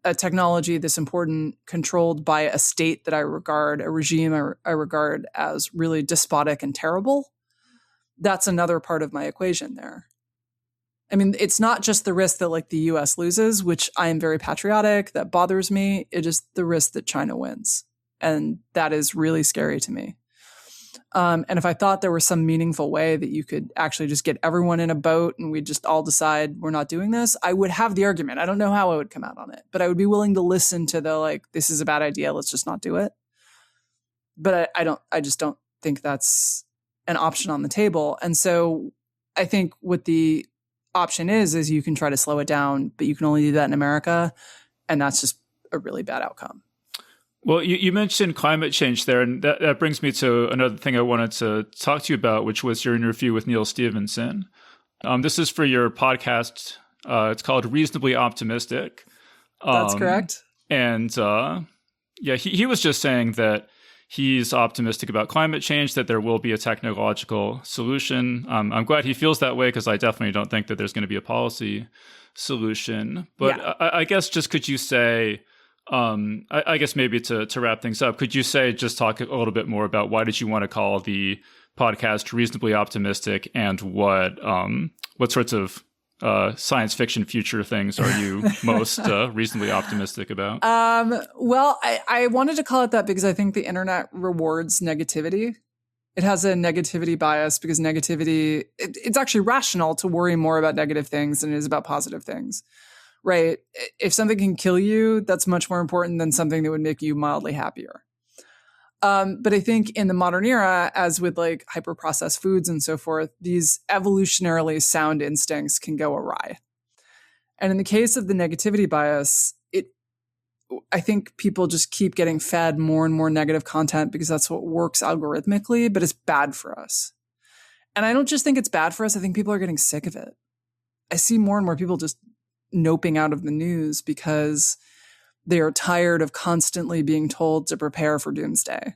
a technology this important controlled by a state that I regard, a regime I regard as really despotic and terrible, that's another part of my equation there. I mean, it's not just the risk that like the US loses, which I am very patriotic, that bothers me. It is the risk that China wins. And that is really scary to me. And if I thought there was some meaningful way that you could actually just get everyone in a boat and we just all decide we're not doing this, I would have the argument. I don't know how I would come out on it, but I would be willing to listen to the, like, this is a bad idea, let's just not do it. But I just don't think that's an option on the table. And so I think what the option is you can try to slow it down, but you can only do that in America. And that's just a really bad outcome. Well, you mentioned climate change there, and that brings me to another thing I wanted to talk to you about, which was your interview with Neal Stephenson. This is for your podcast. It's called Reasonably Optimistic. That's correct. And he was just saying that he's optimistic about climate change, that there will be a technological solution. I'm glad he feels that way, because I definitely don't think that there's going to be a policy solution. But yeah. I guess just could you say, I guess maybe to wrap things up, could you talk a little bit more about why did you want to call the podcast Reasonably Optimistic, and what sorts of science fiction future things are you most reasonably optimistic about? Well, I wanted to call it that because I think the internet rewards negativity. It has a negativity bias because negativity, it's actually rational to worry more about negative things than it is about positive things, right? If something can kill you, that's much more important than something that would make you mildly happier. But I think in the modern era, as with like hyper-processed foods and so forth, these evolutionarily sound instincts can go awry. And in the case of the negativity bias, I think people just keep getting fed more and more negative content because that's what works algorithmically, but it's bad for us. And I don't just think it's bad for us. I think people are getting sick of it. I see more and more people just noping out of the news because they are tired of constantly being told to prepare for doomsday.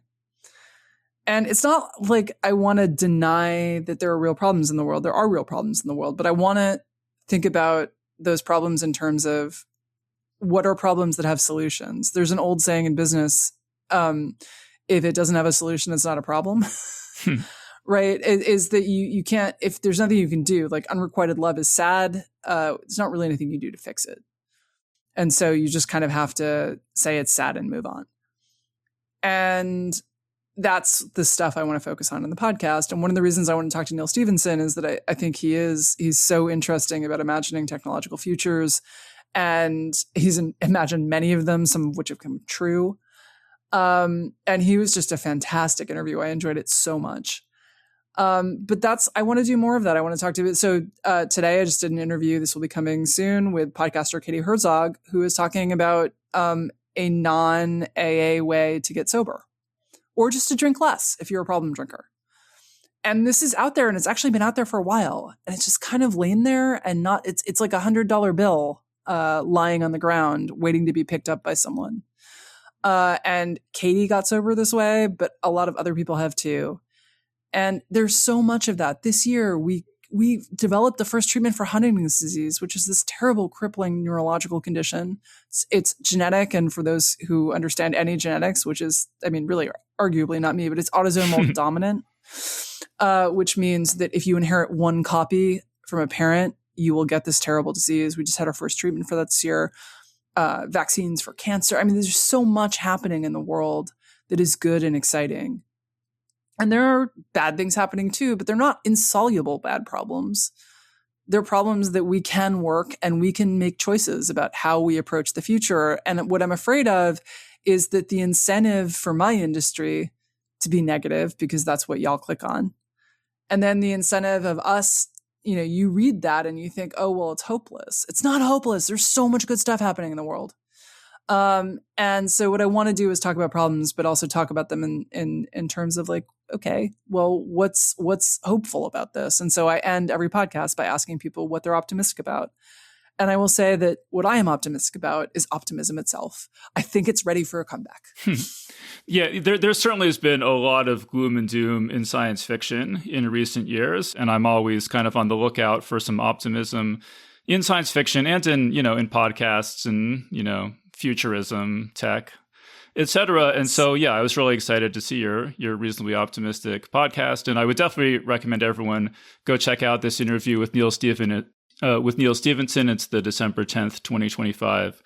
And it's not like I want to deny that there are real problems in the world. There are real problems in the world, but I want to think about those problems in terms of what are problems that have solutions. There's an old saying in business, if it doesn't have a solution, it's not a problem. Right? Is that you can't, if there's nothing you can do, like unrequited love is sad, there's not really anything you do to fix it. And so you just kind of have to say it's sad and move on. And that's the stuff I want to focus on in the podcast. And one of the reasons I want to talk to Neal Stephenson is that I think he's so interesting about imagining technological futures. And he's imagined many of them, some of which have come true. And he was just a fantastic interview. I enjoyed it so much. But I want to do more of that. I want to talk to you. So today I just did an interview. This will be coming soon with podcaster Katie Herzog, who is talking about a non-AA way to get sober, or just to drink less if you're a problem drinker. And this is out there, and it's actually been out there for a while, and it's just kind of laying there and not. It's like $100 bill lying on the ground waiting to be picked up by someone. And Katie got sober this way, but a lot of other people have too. And there's so much of that. This year, we developed the first treatment for Huntington's disease, which is this terrible, crippling neurological condition. It's genetic, and for those who understand any genetics, which is, I mean, really, arguably not me, but it's autosomal dominant, which means that if you inherit one copy from a parent, you will get this terrible disease. We just had our first treatment for that this year. Vaccines for cancer. I mean, there's just so much happening in the world that is good and exciting. And there are bad things happening too, but they're not insoluble bad problems. They're problems that we can work, and we can make choices about how we approach the future. And what I'm afraid of is that the incentive for my industry to be negative, because that's what y'all click on. And then the incentive of us, you read that and you think, oh, well, it's hopeless. It's not hopeless. There's so much good stuff happening in the world. And so what I want to do is talk about problems, but also talk about them in terms of like, okay, well, what's hopeful about this? And so I end every podcast by asking people what they're optimistic about. And I will say that what I am optimistic about is optimism itself. I think it's ready for a comeback. Yeah, there certainly has been a lot of gloom and doom in science fiction in recent years. And I'm always kind of on the lookout for some optimism in science fiction and in podcasts and, futurism, tech, etc. And so, yeah, I was really excited to see your Reasonably Optimistic podcast. And I would definitely recommend everyone go check out this interview with Neal Stephenson. It's the December 10th, 2025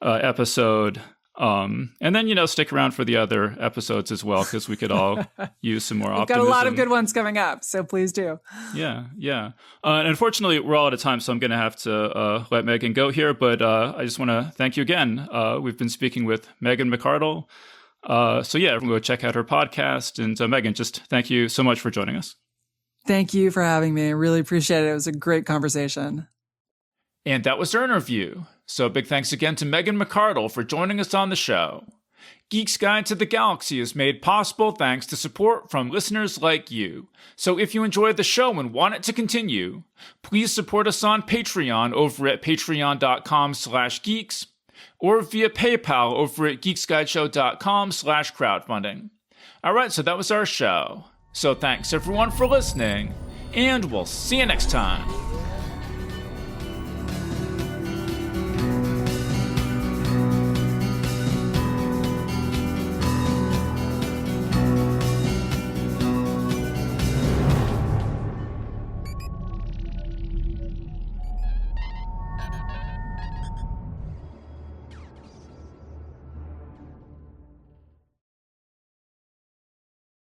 episode. And then, stick around for the other episodes as well, because we could all use some more optimism. We've got a lot of good ones coming up, so please do. Yeah. And unfortunately, we're all out of time, so I'm going to have to let Megan go here. But I just want to thank you again. We've been speaking with Megan McArdle. So yeah, everyone go check out her podcast. And Megan, just thank you so much for joining us. Thank you for having me. I really appreciate it. It was a great conversation. And that was our interview. So big thanks again to Megan McArdle for joining us on the show. Geek's Guide to the Galaxy is made possible thanks to support from listeners like you. So if you enjoyed the show and want it to continue, please support us on Patreon over at patreon.com/geeks or via PayPal over at geeksguideshow.com/crowdfunding. All right, so that was our show. So thanks everyone for listening, and we'll see you next time.